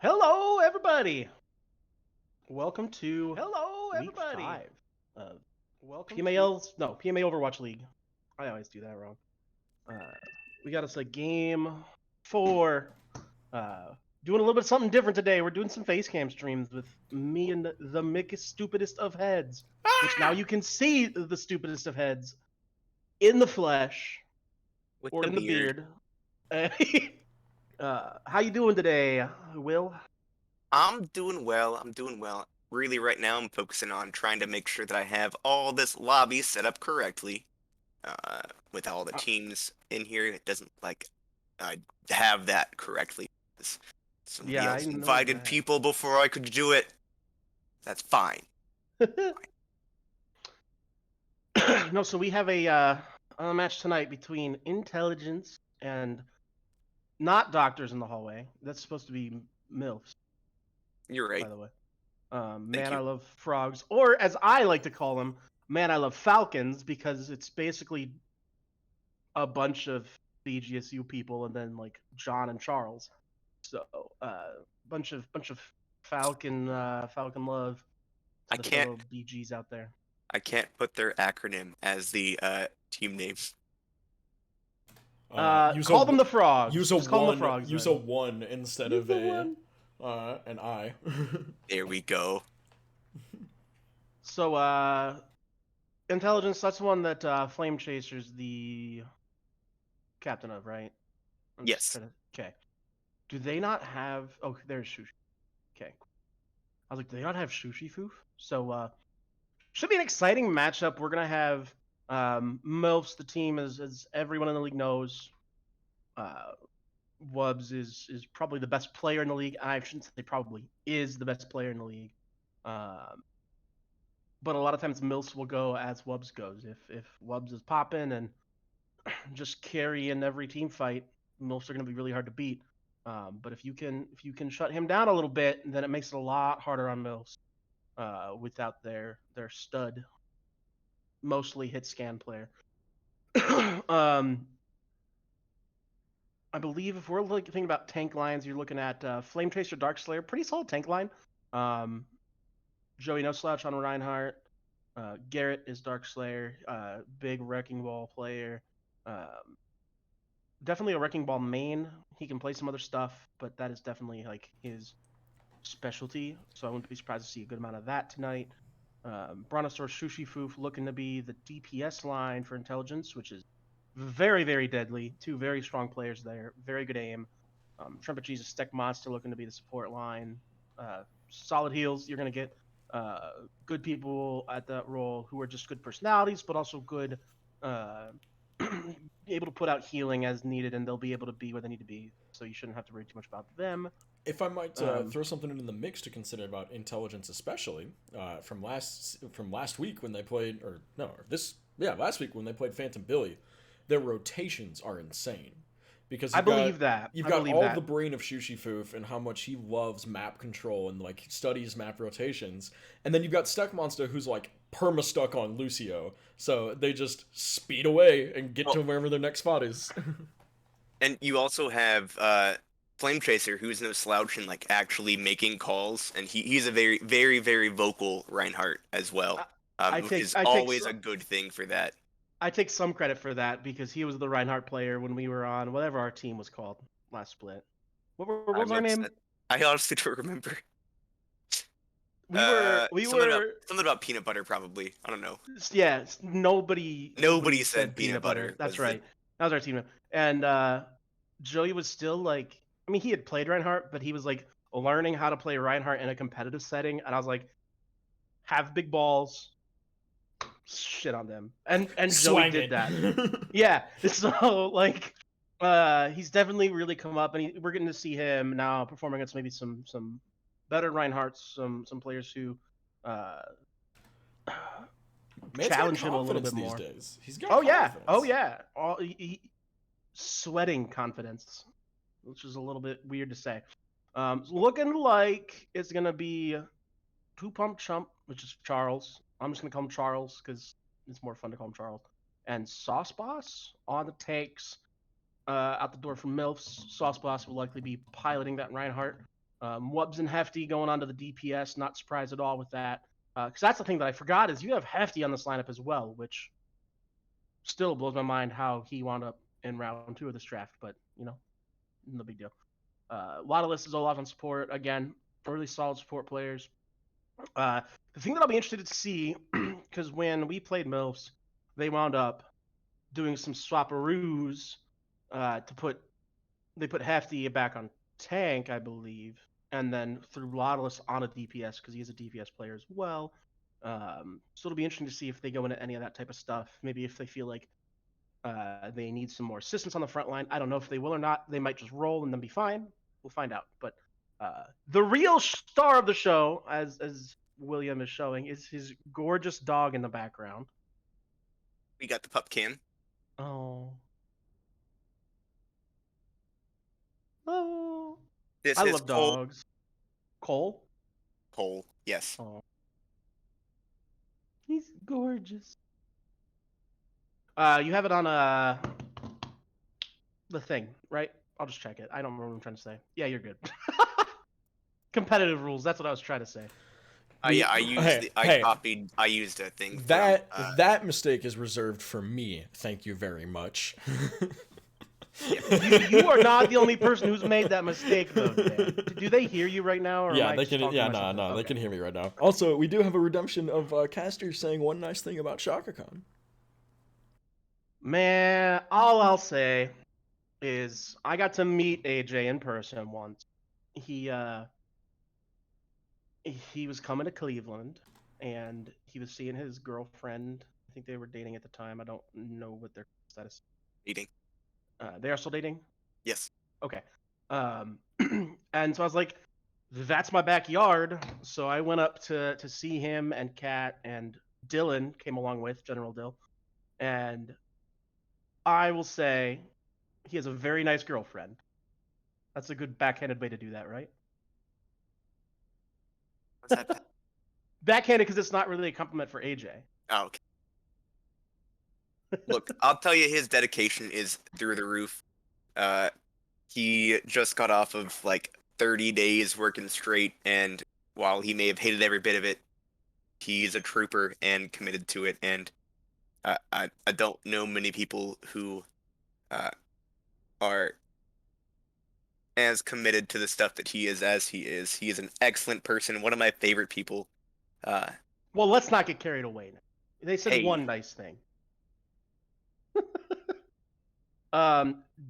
Hello, everybody. Welcome to week 5 of PMAL's PMA Overwatch League. I always do that wrong. We got us a game 4. Doing a little bit of something different today. We're doing some face cam streams with me and the Mickest stupidest of heads, which now you can see the stupidest of heads in the flesh With or the in the beard. How you doing today, Will? I'm doing well. Really, right now, I'm focusing on trying to make sure that I have all this lobby set up correctly. With all the teams in here, it doesn't like I have that correctly. Somebody Yeah, I else know invited that. people before I could do it. That's fine. No, so we have a match tonight between Intelligence and not doctors in the hallway. That's supposed to be MILFs, You're right. by the way. Thank Man, I you. love frogs, or as I like to call them, man, I love falcons, because it's basically a bunch of BGSU people and then like John and Charles. So, bunch of falcon love I to the can't fellow BGs out there. I can't put their acronym as the team name. Call them the frogs. Just call them the frogs. Use Then. a one instead Use of the one. an I. There we go. So, Intelligence, that's one that Flame Chaser's the captain of, right? I'm just Yes. trying to. Okay. Do they not have. Oh, there's Shushi. Okay. I was like, do they not have Shushi Foof? So, should be an exciting matchup. We're going to have MILFs, the team, as everyone in the league knows. Wubs is probably the best player in the league. I shouldn't say probably is the best player in the league. But a lot of times MILFs will go as Wubs goes. If Wubs is popping and just carrying every team fight, MILFs are going to be really hard to beat. But if you can shut him down a little bit, then it makes it a lot harder on MILFs without their stud, mostly hit scan player. I believe if we're thinking about tank lines, you're looking at Flame Tracer, Dark Slayer, pretty solid tank line. Joey No Slouch on Reinhardt. Garrett is Dark Slayer, big Wrecking Ball player. Definitely a Wrecking Ball main. He can play some other stuff, but that is definitely like his specialty. So I wouldn't be surprised to see a good amount of that tonight. Brontosaurus Shushi Foof looking to be the DPS line for Intelligence, which is very, very deadly. Two very strong players there. Very good aim. Trumpet Jesus Steck Monster looking to be the support line. Solid heals. You're going to get good people at that role who are just good personalities, but also good, able to put out healing as needed, and they'll be able to be where they need to be. So you shouldn't have to worry too much about them. If I might throw something into the mix to consider about Intelligence, especially from last week when they played, last week when they played Phantom Billy, their rotations are insane. Because I believe that. You've I got believe all that. the brain of Shushi Foof and how much he loves map control and like studies map rotations, and then you've got Stuck Monster who's like perma stuck on Lucio, so they just speed away and get to wherever their next spot is. And you also have Flame Tracer, who's no slouch in like actually making calls, and he's a very, very, very vocal Reinhardt as well, which is always a good thing for that. I take some credit for that because he was the Reinhardt player when we were on whatever our team was called last split. What was our name? I honestly don't remember. We were something about peanut butter, probably. I don't know. Yeah, nobody said peanut butter. That's right. That was our team name. And Joey was still like, I mean, he had played Reinhardt, but he was like learning how to play Reinhardt in a competitive setting. And I was like, have big balls, shit on them. And Joey did that. Yeah. So like, he's definitely really come up, and we're getting to see him now performing against maybe some better Reinhardts, some players who challenge him a little bit more. These days. He's got confidence. Oh yeah. Sweating confidence, which is a little bit weird to say. Looking like it's gonna be Two Pump Chump, which is Charles. I'm just gonna call him Charles because it's more fun to call him Charles. And Sauce Boss on the tanks, out the door from MILFs. Sauce Boss will likely be piloting that Reinhardt. Wubs and Hefty going on to the DPS. Not surprised at all with that. Because that's the thing that I forgot is you have Hefty on this lineup as well, which still blows my mind how he wound up in round 2 of this draft. But no big deal. Waddless is Olaf on support again. Really solid support players. The thing that I'll be interested to see, because when we played MILFs, they wound up doing some swapperoos they put Hefty back on tank, I believe, and then threw Waddless on a DPS because he's a DPS player as well. So it'll be interesting to see if they go into any of that type of stuff. Maybe if they feel like they need some more assistance on the front line. I don't know if they will or not. They might just roll and then be fine. We'll find out. But the real star of the show, as William is showing, is his gorgeous dog in the background. We got the Pupkin. Oh. Oh. This I is love dogs. Cole? Cole, yes. Oh. He's gorgeous. You have it on the thing, right? I'll just check it. I don't remember what I'm trying to say. Yeah, you're good. Competitive rules. That's what I was trying to say. Yeah, I used a thing. That mistake is reserved for me. Thank you very much. You are not the only person who's made that mistake, though. Dan. Do they hear you right now? Or yeah, they can. Yeah, no, they can hear me right now. Also, we do have a redemption of Caster saying one nice thing about Shaka Khan. Man, all I'll say is I got to meet AJ in person once. He was coming to Cleveland, and he was seeing his girlfriend. I think they were dating at the time. I don't know what their status is. Dating. They are still dating? Yes. Okay. And so I was like, that's my backyard. So I went up to see him, and Kat and Dylan came along with, General Dill. And I will say he has a very nice girlfriend. That's a good backhanded way to do that, right? What's that? Backhanded because it's not really a compliment for AJ. Oh, okay. Look, I'll tell you, his dedication is through the roof. He just got off of like 30 days working straight, and while he may have hated every bit of it, he's a trooper and committed to it. And I don't know many people who are as committed to the stuff that he is as he is. He is an excellent person, one of my favorite people. Well, let's not get carried away now. They said Hey. one nice thing.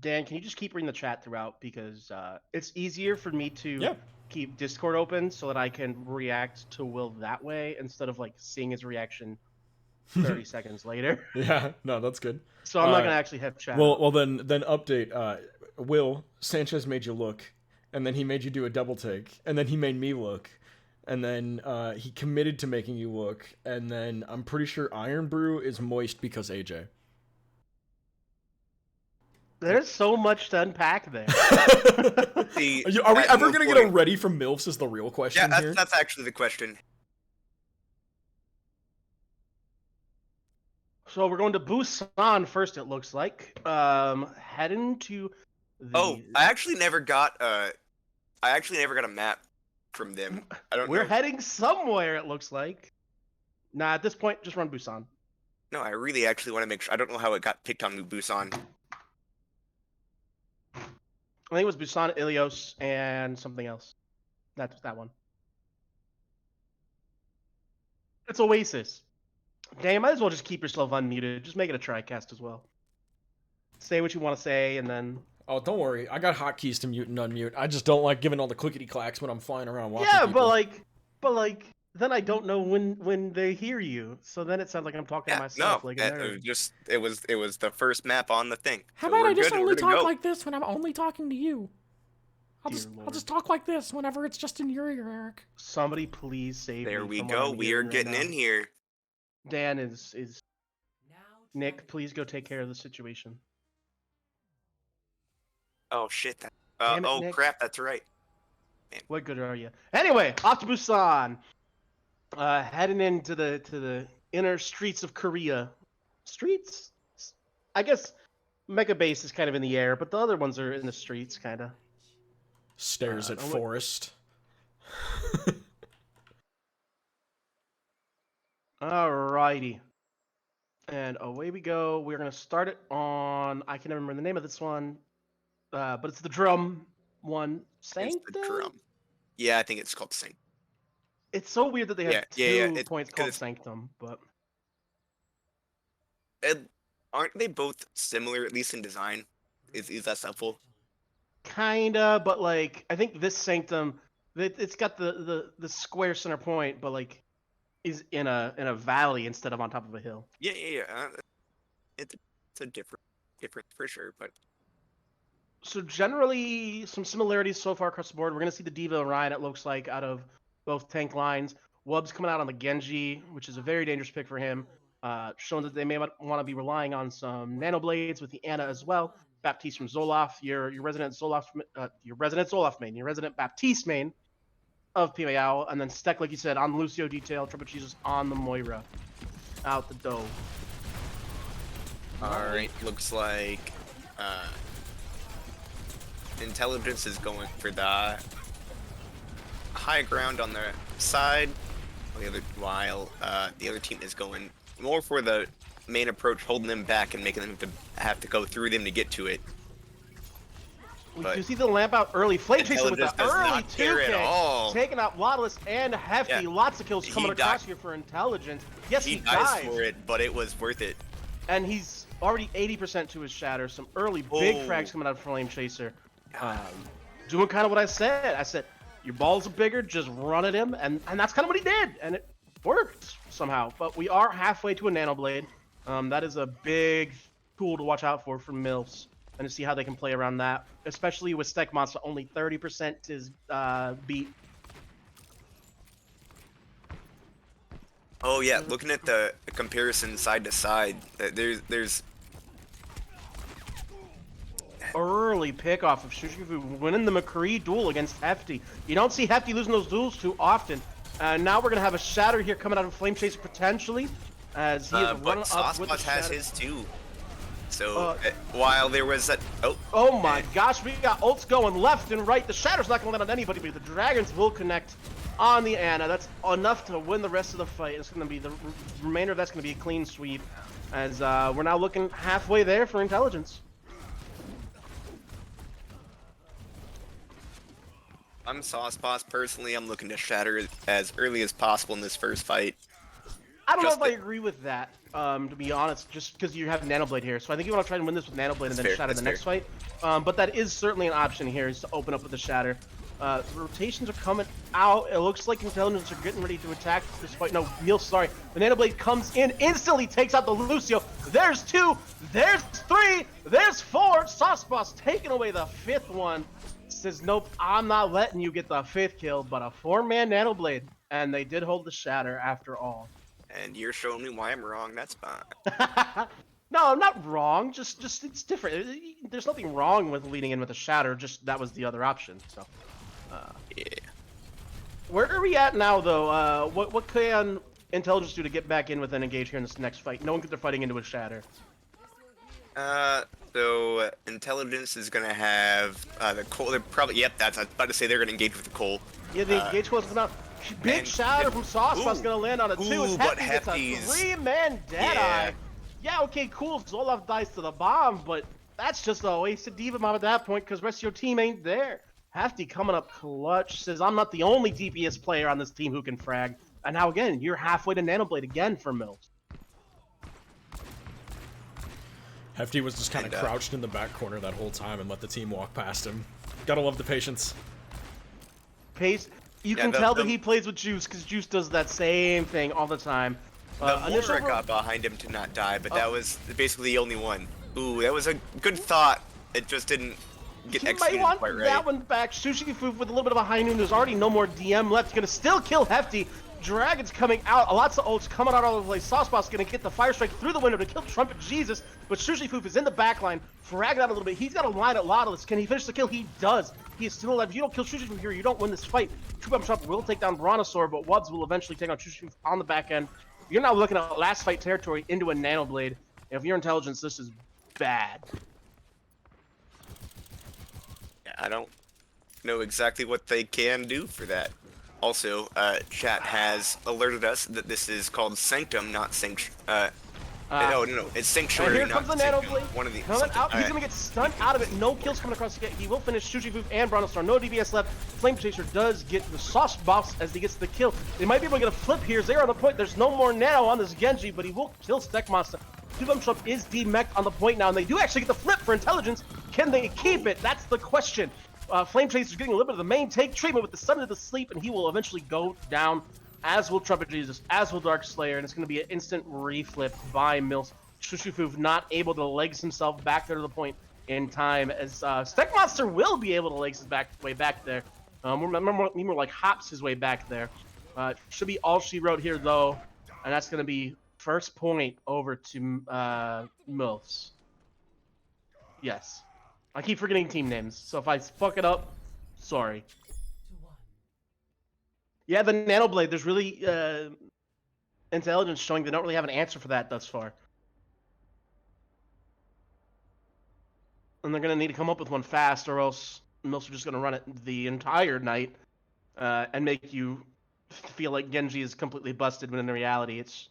Dan, can you just keep reading the chat throughout, because it's easier for me to keep Discord open so that I can react to Will that way instead of like seeing his reaction 30 seconds later. Yeah, no, that's good. So I'm not gonna actually have chat. Well, then update. Will Sanchez made you look, and then he made you do a double take, and then he made me look, and then he committed to making you look, and then I'm pretty sure Iron Brew is moist because AJ. There's so much to unpack there. Are we ever going to get a ready from MILFs is the real question here? Yeah, that's actually the question. So we're going to Busan first, it looks like. Heading to the... Oh, I actually never got a map from them. I don't know. We're heading somewhere, it looks like. Nah, at this point, just run Busan. No, I really actually want to make sure. I don't know how it got picked on Busan. I think it was Busan, Ilios, and something else. That's that one. It's Oasis. Damn, you might as well just keep yourself unmuted. Just make it a TriCast as well. Say what you want to say, and then... Oh, don't worry. I got hotkeys to mute and unmute. I just don't like giving all the clickety-clacks when I'm flying around watching people. but like, then I don't know when they hear you. So then it sounds like I'm talking to myself like a nerd. It was the first map on the thing. How about I just only talk like this when I'm only talking to you? I'll just talk like this whenever it's just in your ear, Eric. Somebody please save me. There we go. We are getting in here. Dan is Nick, please go take care of the situation. Oh shit. Nick. Crap, that's right. Man. What good are you? Anyway, off to Busan. Heading into the inner streets of Korea. Streets? I guess Mega Base is kind of in the air, but the other ones are in the streets, kind of. Stares at forest. Alrighty. And away we go. We're gonna start it on. I can never remember the name of this one, but it's the drum one. It's the Sanctum. drum. Yeah, I think it's called Sanctum. It's so weird that they have Yeah. two It's points because called Sanctum, but aren't they both similar, at least in design? Is that helpful? kinda. But like, I think this Sanctum, it's got the square center point, but like, is in a valley instead of on top of a hill. Yeah. It's a different for sure, but So generally, some similarities so far across the board. We're gonna see the Diva and Ryan. It looks like out of both tank lines. Wubb's coming out on the Genji, which is a very dangerous pick for him. Showing that they may want to be relying on some nano blades with the Ana as well. Baptiste from Zoloft, your resident Zoloft, your resident Zoloft main, your resident Baptiste main of PMAO, and then Steck, like you said, on the Lucio detail. Triple Jesus on the Moira, out the dough. all right. Looks like Intelligence is going for the high ground on their side, while the other team is going more for the main approach, holding them back and making them have to go through them to get to it. But You see the lamp out early. Flame Chaser with the Intelligence does early not care at 2K. all. Taking out Waddless and Hefty. Yeah. Lots of kills coming He across died. here for Intelligence. Yes, He he dies dies. for it, but it was worth it. And he's already 80% to his shatter. Some early big Oh. frags coming out of Flame Chaser. Doing kind of what I said. I said, your balls are bigger, just run at him. And that's kind of what he did. And it worked somehow. But we are halfway to a Nano Blade. That is a big tool to watch out for MILFs. And to see how they can play around that. Especially with Steck Monster only 30% to beat. Oh yeah, looking at the comparison side to side, there's Early pick off of Shushifu winning the McCree duel against Hefty. You don't see Hefty losing those duels too often. Now we're going to have a Shatter here coming out of Flame Chaser potentially. As he is but running up with the Saucepus has Shatter. his too. So while there was that, Oh my gosh, we got ults going left and right. The Shatter's not going to land on anybody, but the Dragons will connect on the Ana. That's enough to win the rest of the fight. It's going to be the remainder of that's going to be a clean sweep. As we're now looking halfway there for Intelligence. I'm Saucepus personally. I'm looking to shatter as early as possible in this first fight. I don't know Just if I the- agree with that, to be honest, just because you have Nanoblade here. So I think you want to try and win this with Nanoblade and then fair, Shatter that's the next fight. But that is certainly an option here, is to open up with the Shatter. Rotations are coming out. It looks like Intelligence are getting ready to attack this fight. No, Neil, sorry. The Nanoblade comes in, instantly takes out the Lucio. There's 2, there's 3, there's 4. Saucepus taking away the 5th one. Says, nope, I'm not letting you get the 5th kill, but a 4-man Nanoblade. And they did hold the Shatter after all. And you're showing me why I'm wrong. That's fine. No, I'm not wrong. Just it's different. There's nothing wrong with leading in with a Shatter. Just that was the other option. So, Yeah. where are we at now, though? What can Intelligence do to get back in with an engage here in this next fight, knowing that they're fighting into a Shatter? So Intelligence is gonna have the Cole. They're probably I was about to say they're gonna engage with the Cole. Yeah, the engage close enough. Big and- Shatter from Saucepus Ooh. gonna land on a 2. Ooh, As but Hefty gets a Hefty's- 3-man Deadeye. Yeah. Yeah, okay, cool. Zoloft dies to the bomb, but that's just a wasted Diva Bomb at that point because the rest of your team ain't there. Hefty coming up clutch, says, I'm not the only DPS player on this team who can frag. And now again, you're halfway to Nanoblade again for MILFs. Hefty was just kind of And, crouched in the back corner that whole time and let the team walk past him. Gotta love the patience. Pace, you Yeah, can the- tell that the- he plays with Juice because Juice does that same thing all the time. The Initial Moira got behind him to not die, but that was basically the only one. Ooh, that was a good thought. It just didn't get He might executed want quite right. that one back. Sushi Foof with a little bit of a high noon. There's already no more DM left. Gonna still kill Hefty. Dragons coming out. Lots of ults coming out all over the place. Saucepus gonna get the fire strike through the window to kill Trumpet Jesus. But Sushi Foof is in the back line, fragging out a little bit. He's got a line at Lawless. Can he finish the kill? He does. He is still alive. If you don't kill Sushi Foof here, you don't win this fight. Two-Bump Trump will take down Brontosaur, but Wubbs will eventually take on Sushi Foof on the back end. You're now looking at last fight territory into a Nanoblade. If you're Intelligence, this is bad. Yeah, I don't know exactly what they can do for that. Also, chat has alerted us that this is called Sanctum, not no, it's Sanctuary, here not comes the Nano Sanctum. Blade. One of the Coming something. out. He's going to get stunned out of it. No kills coming across. He will finish Shushifu and Bronzestar. No DBS left. Flame Chaser does get the sauce box as he gets the kill. They might be able to get a flip here. Zero on the point. There's no more Nano on this Genji, but he will kill Steck Monster. Two-Bum Trump is demeched on the point now, and they do actually get the flip for Intelligence. Can they keep it? That's the question. Flame Chaser's getting a little bit of the main take treatment with the Sun to the Sleep, and he will eventually go down, as will Trumpet Jesus, as will Dark Slayer, and it's going to be an instant reflip by Mills. Shushifu not able to legs himself back there to the point in time, as Steck Monster will be able to legs his way back there. More like hops his way back there. Should be all she wrote here, though, and that's going to be first point over to Mills. Yes. I keep forgetting team names, so if I fuck it up, sorry. Yeah, the Nano Blade, there's really intelligence showing they don't really have an answer for that thus far. And they're going to need to come up with one fast, or else Mills are just going to run it the entire night and make you feel like Genji is completely busted, when in reality it's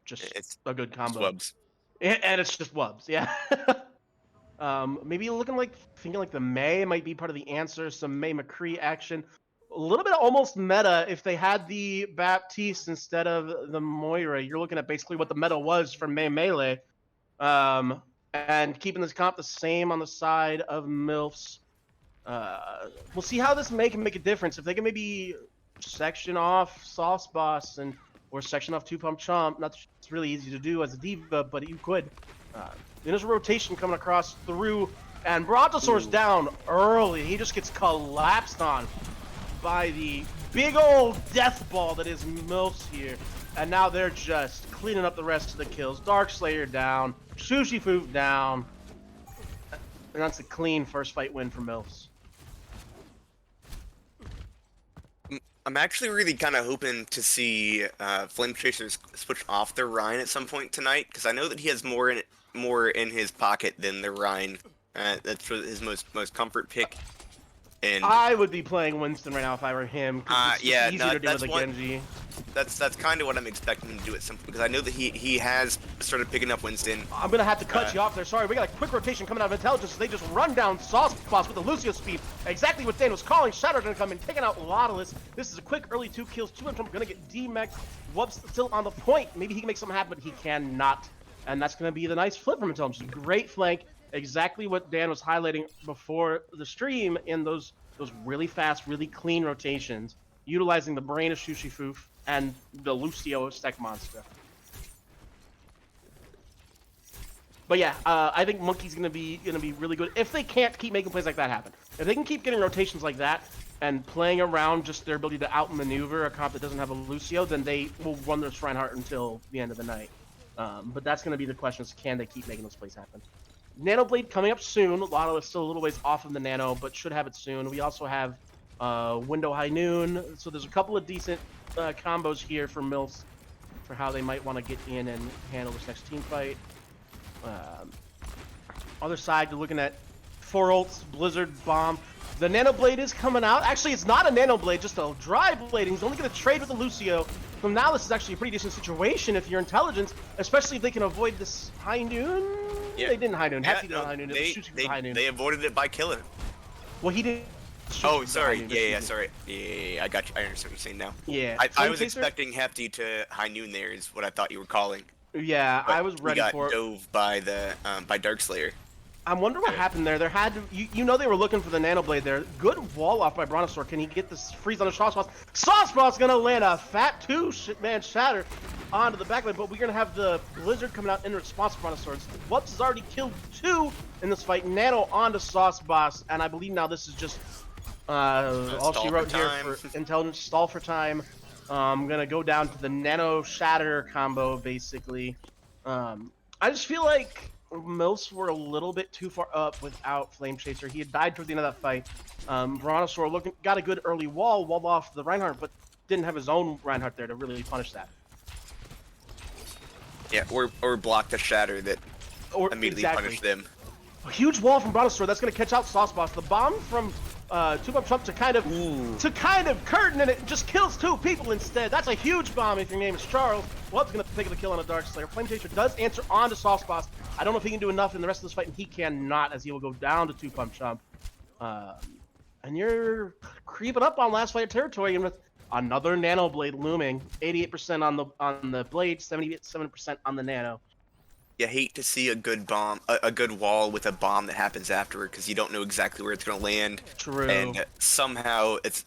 just a good combo. Wubs. And it's just wubs, yeah. Maybe thinking like the May might be part of the answer, some May McCree action. A little bit of almost meta if they had the Baptiste instead of the Moira. You're looking at basically what the meta was for May Melee. And keeping this comp the same on the side of MILFs. We'll see how this can make a difference. If they can maybe section off Sauce Boss or section off 2-Pump Chomp. Not that it's really easy to do as a diva, but you could. There's a rotation coming across through, and Brontosaur's down early. He just gets collapsed on by the big old death ball that is MILFs here. And now they're just cleaning up the rest of the kills. Dark Slayer down. Shushifu down. And that's a clean first fight win for MILFs. I'm actually really kind of hoping to see Flame Chasers switch off their Rhine at some point tonight, because I know that he has more in his pocket than the Rhine. That's his most comfort pick. And I would be playing Winston right now if I were him. It's yeah, easier to do with a Genji. That's kind of what I'm expecting him to do at some point, because I know that he has started picking up Winston. I'm gonna have to cut you off there. Sorry, we got a quick rotation coming out of Intelligence. They just run down Sauce Boss with the Lucio speed. Exactly what Dan was calling. Shadow gonna come in, taking out Laudeless. This is a quick early 2 kills. 2 of them gonna get demeched. Wub's still on the point. Maybe he can make something happen, but he cannot. And that's gonna be the nice flip from Intelligence. Great flank. Exactly what Dan was highlighting before the stream in those really fast, really clean rotations, utilizing the brain of Shushifu and the Lucio Steck Monster. But yeah, I think Monkey's gonna be really good if they can't keep making plays like that happen. If they can keep getting rotations like that and playing around just their ability to outmaneuver a comp that doesn't have a Lucio, then they will run their Reinhardt until the end of the night. But that's gonna be the question: is can they keep making those plays happen? Nano Blade coming up soon. Lotto is still a little ways off of the Nano, but should have it soon. We also have Window High Noon, so there's a couple of decent combos here for Mills for how they might want to get in and handle this next team fight. Other side, you're looking at 4 ults, Blizzard, Bomb. The Nano Blade is coming out. Actually, it's not a Nano Blade, just a Dry Blade. He's only going to trade with the Lucio. From now, this is actually a pretty decent situation if you're Intelligence, especially if they can avoid this High Noon. Yeah. They didn't High Noon. Yeah, High Noon. High Noon. They avoided it by killing him. Well, he did. Oh, sorry. Yeah, sorry. Yeah, I got you. I understand what you're saying now. Yeah. I was expecting Hefty to High Noon there is what I thought you were calling. Yeah, But I was ready for it. Dove by the by Dark Slayer. I wonder what happened there. There had to, you know, they were looking for the Nano Blade there. Good wall off by Brontosaur. Can he get this freeze on the Sauce Boss? Sauce Boss gonna land a fat 2-man shatter onto the back line, but we're gonna have the Blizzard coming out in response to Brontosaur. Wubs has already killed 2 in this fight. Nano onto Sauce Boss, and I believe now this is just all she wrote here for Intelligence. Stall for time. I'm gonna go down to the Nano Shatter combo basically. I just feel like Mills were a little bit too far up without Flame Chaser. He had died toward the end of that fight. Brontosaur got a good early walled off the Reinhardt, but didn't have his own Reinhardt there to really punish that. Yeah, or block the shatter that immediately punished them. A huge wall from Brontosaur. That's going to catch out Sauce Boss. The bomb from 2-pump Trump to kind of curtain, and it just kills 2 people instead. That's a huge bomb if your name is Charles. What's gonna pick up the kill on a Dark Slayer. Flame Chaser does answer on to Soft Spots. I don't know if he can do enough in the rest of this fight, and he cannot, as he will go down to 2-pump Chump. And you're creeping up on last fight territory, and with another Nano Blade looming, 88% on the blade, 77% on the Nano. You hate to see a good bomb, a good wall with a bomb that happens afterward, because you don't know exactly where it's going to land. True. And somehow it's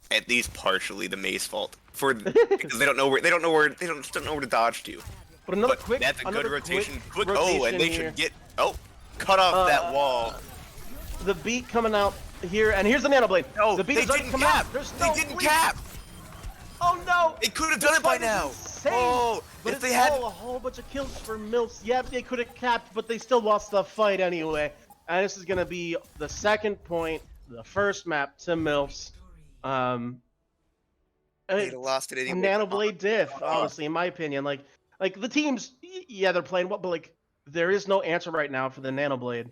at least partially the Mace fault because they don't know where to dodge to. But another that's a good rotation. Quick, rotation and they here. should cut off that wall. The beat coming out here, and here's the Nano Blade. No, the beat they is already didn't coming cap. out. There's They no didn't bleed. cap. Oh no! It could have done it by now. Insane. Oh, but if it's they had all a whole bunch of kills for Mills. Yeah, they could have capped, but they still lost the fight anyway. And this is gonna be the second point, the first map to Mills. they'd have lost it anyway. Nano Blade diff, honestly, in my opinion. Like the teams, yeah, they're playing well, but like there is no answer right now for the Nano Blade,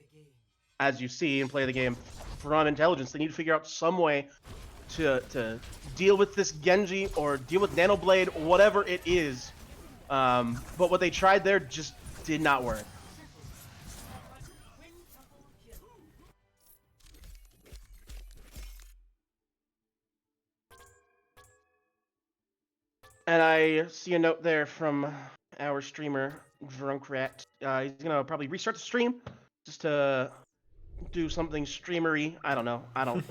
as you see and play the game from Intelligence. They need to figure out some way to deal with this Genji or deal with Nano Blade, whatever it is. But what they tried there just did not work. And I see a note there from our streamer, Drunk Rat. He's gonna probably restart the stream just to do something streamery. I don't know. I don't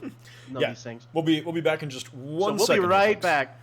know these things. We'll be back in just one so we'll second. be right back.